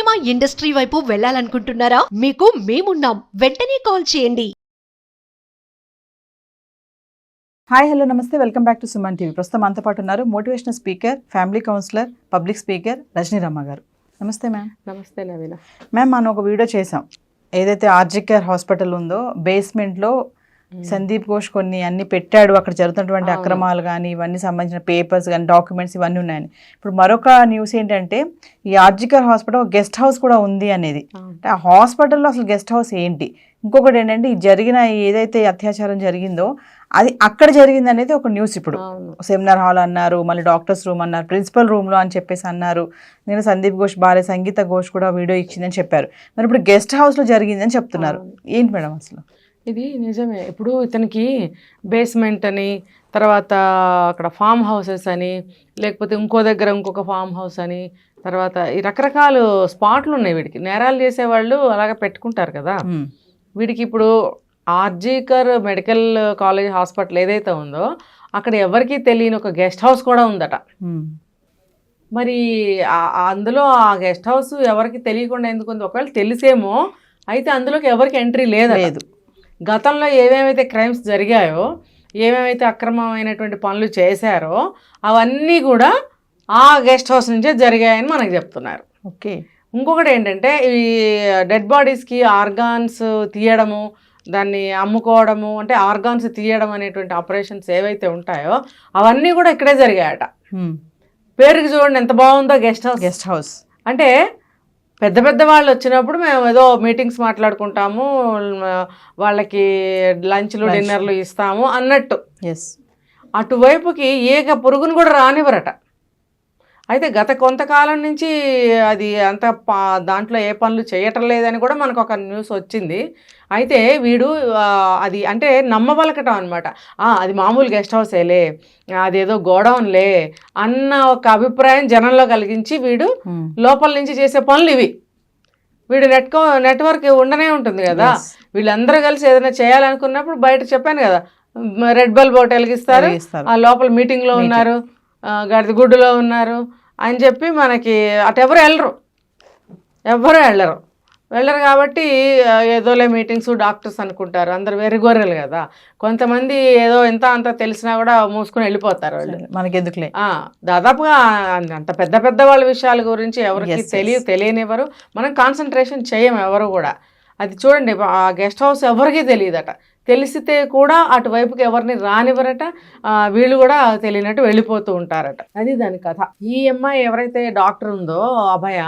Cinema industry వైపు వెళ్ళాలనుకుంటున్నారా? మీకు మేమున్నాం. వెంటనే కాల్ చేయండి. హాయ్ హలో నమస్తే, welcome back to Suman TV. ప్రస్తుతం మనతో పాటు ఉన్నారు motivational speaker, family counsellor, public speaker Rajaniramma గారు. నమస్తే మ్యామ్. నమస్తే నవీన. మ్యామ్, మనం ఒక వీడియో చేసాం. ఏదైతే ఆర్జికేర్ హాస్పిటల్ ఉందో బేస్మెంట్లో సందీప్ ఘోష్ కొన్ని అన్ని పెట్టాడు, అక్కడ జరుగుతున్నటువంటి అక్రమాలు కానీ ఇవన్నీ సంబంధించిన పేపర్స్ కానీ డాక్యుమెంట్స్ ఇవన్నీ ఉన్నాయని. ఇప్పుడు మరొక న్యూస్ ఏంటంటే ఈ ఆర్జికేర్ హాస్పిటల్ గెస్ట్ హౌస్ కూడా ఉంది అనేది. అంటే ఆ హాస్పిటల్లో అసలు గెస్ట్ హౌస్ ఏంటి? ఇంకొకటి ఏంటంటే ఈ జరిగిన ఏదైతే అత్యాచారం జరిగిందో అది అక్కడ జరిగింది అనేది ఒక న్యూస్. ఇప్పుడు సెమినార్ హాల్ అన్నారు, మళ్ళీ డాక్టర్స్ రూమ్ అన్నారు, ప్రిన్సిపల్ రూమ్లో అని చెప్పేసి అన్నారు. నేను సందీప్ ఘోష్ భార్య సంగీత ఘోష్ కూడా వీడియో ఇచ్చిందని చెప్పారు. మరి ఇప్పుడు గెస్ట్ హౌస్లో జరిగిందని చెప్తున్నారు. ఏంటి మేడం అసలు? ఇది నిజమే. ఇప్పుడు ఇతనికి బేస్మెంట్ అని, తర్వాత అక్కడ ఫామ్ హౌసెస్ అని, లేకపోతే ఇంకో దగ్గర ఇంకొక ఫామ్ హౌస్ అని, తర్వాత ఈ రకరకాల స్పాట్లు ఉన్నాయి వీడికి. నేరాలు చేసేవాళ్ళు అలాగే పెట్టుకుంటారు కదా. వీడికి ఇప్పుడు ఆర్జీకర్ మెడికల్ కాలేజ్ హాస్పిటల్ ఏదైతే ఉందో అక్కడ ఎవరికీ తెలియని ఒక గెస్ట్ హౌస్ కూడా ఉందట. మరి అందులో ఆ గెస్ట్ హౌస్ ఎవరికి తెలియకుండా ఎందుకు ఉంది? ఒకవేళ తెలిసేమో అయితే అందులోకి ఎవరికి ఎంట్రీ లేదు. గతంలో ఏమేమైతే క్రైమ్స్ జరిగాయో, ఏమేమైతే అక్రమమైనటువంటి పనులు చేశారో అవన్నీ కూడా ఆ గెస్ట్ హౌస్ నుంచే జరిగాయని మనకు చెప్తున్నారు. ఓకే. ఇంకొకటి ఏంటంటే ఈ డెడ్ బాడీస్కి ఆర్గాన్స్ తీయడము, దాన్ని అమ్ముకోవడము, అంటే ఆర్గాన్స్ తీయడం అనేటువంటి ఆపరేషన్స్ ఏవైతే ఉంటాయో అవన్నీ కూడా ఇక్కడే జరిగాయట. పేరుకి చూడండి ఎంత బాగుందో, గెస్ట్ హౌస్. గెస్ట్ హౌస్ అంటే పెద్ద పెద్ద వాళ్ళు వచ్చినప్పుడు మేము ఏదో మీటింగ్స్ మాట్లాడుకుంటాము, వాళ్ళకి లంచ్లు డిన్నర్లు ఇస్తాము అన్నట్టు. అటువైపుకి ఏక పురుగును కూడా రానివ్వరట. అయితే గత కొంతకాలం నుంచి అది అంత దాంట్లో ఏ పనులు చేయటం లేదని కూడా మనకు ఒక న్యూస్ వచ్చింది. అయితే వీడు అది అంటే నమ్మబలకటం అనమాట. అది మామూలు గెస్ట్ హౌసేలే, అదేదో గోడౌన్లే అన్న ఒక అభిప్రాయం జనంలో కలిగించి వీడు లోపల నుంచి చేసే పనులు ఇవి. వీడు నెట్వర్క్ ఉండనే ఉంటుంది కదా. వీళ్ళందరూ కలిసి ఏదైనా చేయాలనుకున్నప్పుడు బయట చెప్పాను కదా, రెడ్ బల్బ్ ఒకటి వెలిగిస్తారు, ఆ లోపల మీటింగ్లో ఉన్నారు, గడిది గుడ్డులో ఉన్నారు అని చెప్పి మనకి అటు ఎవ్వరు వెళ్ళరు కాబట్టి ఏదోలే మీటింగ్స్ డాక్టర్స్ అనుకుంటారు. అందరు వెర్రిగొర్రెలు కదా. కొంతమంది ఏదో ఎంత అంత తెలిసినా కూడా మూసుకొని వెళ్ళిపోతారు వాళ్ళు. మనకి ఎందుకులే. దాదాపుగా అంత పెద్ద పెద్ద వాళ్ళ విషయాల గురించి ఎవరికి తెలియనివ్వరు. మనం కాన్సన్ట్రేషన్ చేయము ఎవరు కూడా. అది చూడండి, ఆ గెస్ట్ హౌస్ ఎవరికీ తెలియదట. తెలిసితే కూడా అటువైపుకి ఎవరిని రానివ్వరట. వీళ్ళు కూడా తెలియనట్టు వెళ్ళిపోతూ ఉంటారట. అది దాని కథ. ఈ అమ్మాయి ఎవరైతే డాక్టర్ ఉందో అభయ,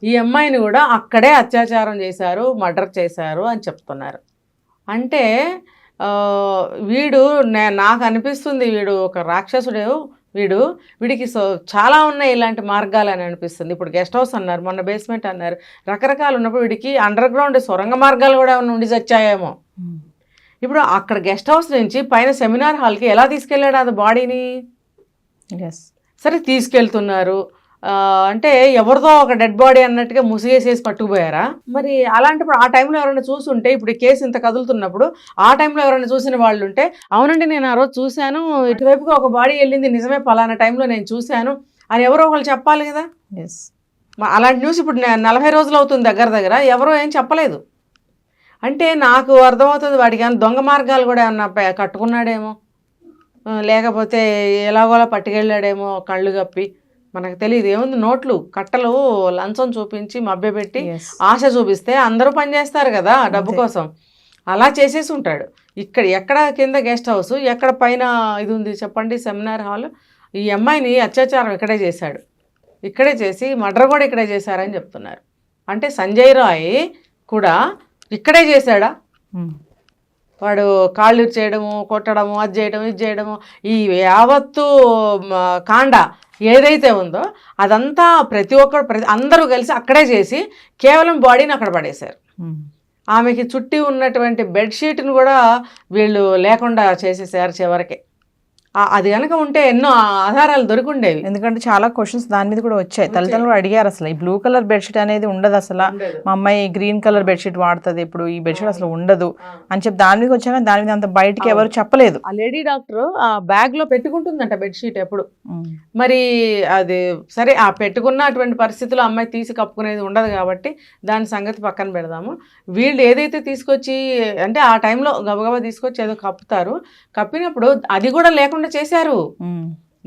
ఈ అమ్మాయిని కూడా అక్కడే అత్యాచారం చేశారు, మర్డర్ చేశారు అని చెప్తున్నారు. అంటే నాకు అనిపిస్తుంది వీడు ఒక రాక్షసుడు. వీడికి చాలా ఉన్నాయి ఇలాంటి మార్గాలు అని అనిపిస్తుంది. ఇప్పుడు గెస్ట్ హౌస్ అన్నారు, మొన్న బేస్మెంట్ అన్నారు, రకరకాలు ఉన్నప్పుడు వీడికి అండర్ గ్రౌండ్ సొరంగ మార్గాలు కూడా ఉండి చచ్చాయేమో. ఇప్పుడు అక్కడ గెస్ట్ హౌస్ నుంచి పైన సెమినార్ హాల్కి ఎలా తీసుకెళ్ళాడు అది బాడీని? సరే తీసుకెళ్తున్నారు అంటే ఎవరిదో ఒక డెడ్ బాడీ అన్నట్టుగా ముసిగేసేసి పట్టుకుపోయారా? మరి అలాంటప్పుడు ఆ టైంలో ఎవరైనా చూసుంటే, ఇప్పుడు కేసు ఇంత కదులుతున్నప్పుడు ఆ టైంలో ఎవరైనా చూసిన వాళ్ళు ఉంటే, అవునండి నేను ఆ రోజు చూశాను, ఇటువైపుగా ఒక బాడీ వెళ్ళింది, నిజమే పలానా టైంలో నేను చూశాను అని ఎవరో ఒకళ్ళు చెప్పాలి కదా. అలాంటి న్యూస్ ఇప్పుడు 40 రోజులు అవుతుంది దగ్గర ఎవరో ఏం చెప్పలేదు. అంటే నాకు అర్థమవుతుంది వాడికి ఏమైనా దొంగ మార్గాలు కూడా ఏమన్నా కట్టుకున్నాడేమో, లేకపోతే ఎలాగోలా పట్టుకెళ్ళాడేమో కళ్ళు కప్పి. మనకు తెలియదు. ఏముంది, నోట్లు కట్టలు లంచం చూపించి మభ్యపెట్టి ఆశ చూపిస్తే అందరూ పనిచేస్తారు కదా డబ్బు కోసం. అలా చేసేసి ఉంటాడు. ఎక్కడ కింద గెస్ట్ హౌస్, ఎక్కడ పైన ఇది ఉంది చెప్పండి, సెమినార్ హాల్. ఈ అమ్మాయిని అత్యాచారం ఇక్కడే చేశాడు, ఇక్కడే చేసి మర్డర్ కూడా ఇక్కడే చేశారని చెప్తున్నారు. అంటే సంజయ్ రాయ్ కూడా ఇక్కడే చేశాడా? వాడు కాళ్ళు చేయడము, కొట్టడము, అది చేయడము, ఇది చేయడము, ఈ యావత్తు కాండ ఏదైతే ఉందో అదంతా అందరూ కలిసి అక్కడే చేసి కేవలం బాడీని అక్కడ పడేశారు. ఆమెకి చుట్టి ఉన్నటువంటి బెడ్షీట్ను కూడా వీళ్ళు లేకుండా చేసేసారు చివరికి. అది కనుక ఉంటే ఎన్నో ఆధారాలు దొరికిండేవి. ఎందుకంటే చాలా క్వశ్చన్స్ దాని మీద కూడా వచ్చాయి. తల్లిదండ్రులు అడిగారు అసలు ఈ బ్లూ కలర్ బెడ్షీట్ అనేది ఉండదు అసలు, మా అమ్మాయి గ్రీన్ కలర్ బెడ్షీట్ వాడుతుంది, ఇప్పుడు ఈ బెడ్షీట్ అసలు ఉండదు అని చెప్పి దాని మీద వచ్చాక దాని మీద అంత బయటికి ఎవరు చెప్పలేదు. ఆ లేడీ డాక్టర్ ఆ బ్యాగ్ లో పెట్టుకుంటుందంట బెడ్షీట్ ఎప్పుడు. మరి అది సరే, ఆ పెట్టుకున్న అటువంటి పరిస్థితుల్లో అమ్మాయి తీసి కప్పుకునేది ఉండదు కాబట్టి దాని సంగతి పక్కన పెడదాము. వీళ్ళు ఏదైతే తీసుకొచ్చి అంటే ఆ టైంలో గబగబా తీసుకొచ్చి ఏదో కప్పుతారు, కప్పినప్పుడు అది కూడా లేకుండా చేశారు.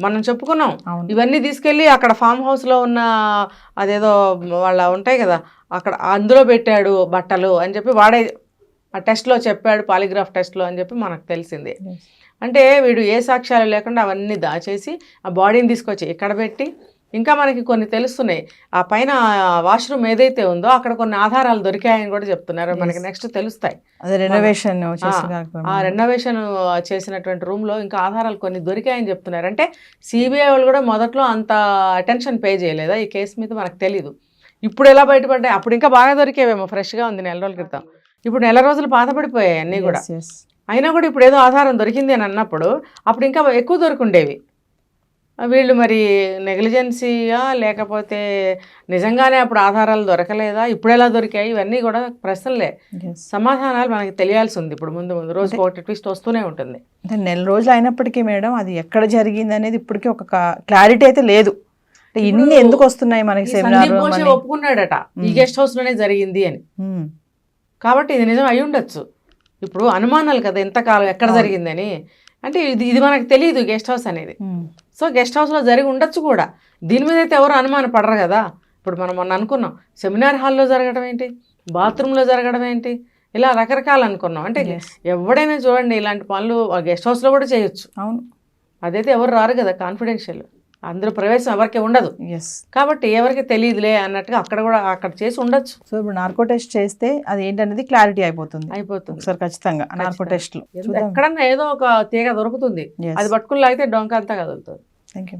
మనం చెప్పుకున్నాం ఇవన్నీ తీసుకెళ్ళి అక్కడ ఫామ్ హౌస్ లో ఉన్న అదేదో వాళ్ళ ఉంటాయి కదా అక్కడ అందులో పెట్టాడు బట్టలు అని చెప్పి వాడే ఆ టెస్ట్లో చెప్పాడు, పాలిగ్రాఫ్ టెస్ట్లో అని చెప్పి మనకు తెలిసింది. అంటే వీడు ఏ సాక్ష్యాలు లేకుండా అవన్నీ దాచేసి ఆ బాడీని తీసుకొచ్చి ఇక్కడ పెట్టి, ఇంకా మనకి కొన్ని తెలుస్తున్నాయి. ఆ పైన వాష్రూమ్ ఏదైతే ఉందో అక్కడ కొన్ని ఆధారాలు దొరికాయని కూడా చెప్తున్నారు, మనకి నెక్స్ట్ తెలుస్తాయి. ఆ రెనోవేషన్ చేసినటువంటి రూమ్లో ఇంకా ఆధారాలు కొన్ని దొరికాయని చెప్తున్నారు. అంటే సిబిఐ వాళ్ళు కూడా మొదట్లో అంత అటెన్షన్ పే చేయలేదా ఈ కేసు మీద మనకు తెలీదు. ఇప్పుడు ఎలా బయటపడ్డాయి, అప్పుడు ఇంకా బాగా దొరికేవేమో, ఫ్రెష్గా ఉంది నెల రోజుల క్రితం, ఇప్పుడు నెల రోజులు పాతపడిపోయాయి అన్నీ కూడా. అయినా కూడా ఇప్పుడు ఏదో ఆధారం దొరికింది అని అన్నప్పుడు అప్పుడు ఇంకా ఎక్కువ దొరికిండేవి. వీళ్ళు మరి నెగ్లిజెన్సీయా లేకపోతే నిజంగానే అప్పుడు ఆధారాలు దొరకలేదా, ఇప్పుడు ఎలా దొరికాయి, ఇవన్నీ కూడా ప్రశ్నలే. సమాధానాలు మనకి తెలియాల్సి ఉంది ఇప్పుడు, ముందు ముందు రోజు ఒకటి ట్విస్ట్ వస్తూనే ఉంటుంది. అంటే నెల రోజులు అయినప్పటికీ మేడం అది ఎక్కడ జరిగింది అనేది ఇప్పటికీ ఒక క్లారిటీ అయితే లేదు. ఇన్ని ఎందుకు వస్తున్నాయి మనకి? సందీప్ ఘోష్ ఒప్పుకున్నాడట ఈ గెస్ట్ హౌస్ లోనే జరిగింది అని, కాబట్టి ఇది నిజం అయి ఉండొచ్చు. ఇప్పుడు అనుమానాలు కదా ఎంతకాలం ఎక్కడ జరిగిందని, అంటే ఇది మనకు తెలియదు గెస్ట్ హౌస్ అనేది. సో గెస్ట్ హౌస్లో జరిగి ఉండొచ్చు కూడా, దీని మీద అయితే ఎవరు అనుమానం పడరు కదా. ఇప్పుడు మనం మొన్న అనుకున్నాం సెమినార్ హాల్లో జరగడం ఏంటి, బాత్రూంలో జరగడం ఏంటి, ఇలా రకరకాలు అనుకున్నాం. అంటే ఎవడైనా చూడండి ఇలాంటి పనులు గెస్ట్ హౌస్లో కూడా చేయొచ్చు. అవును, అదైతే ఎవరు రారు కదా, కాన్ఫిడెన్షియల్, అందులో ప్రవేశం ఎవరికి ఉండదు కాబట్టి ఎవరికి తెలియదులే అన్నట్టుగా అక్కడ కూడా అక్కడ చేసి ఉండొచ్చు. సో ఇప్పుడు నార్కో టెస్ట్ చేస్తే అది ఏంటనేది క్లారిటీ అయిపోతుంది సార్ ఖచ్చితంగా. నార్కో టెస్ట్ ఎక్కడన్నా ఏదో ఒక తీగ దొరుకుతుంది, అది పట్టుకుని లాగితే డొంక అంతా కదులుతుంది. Thank you.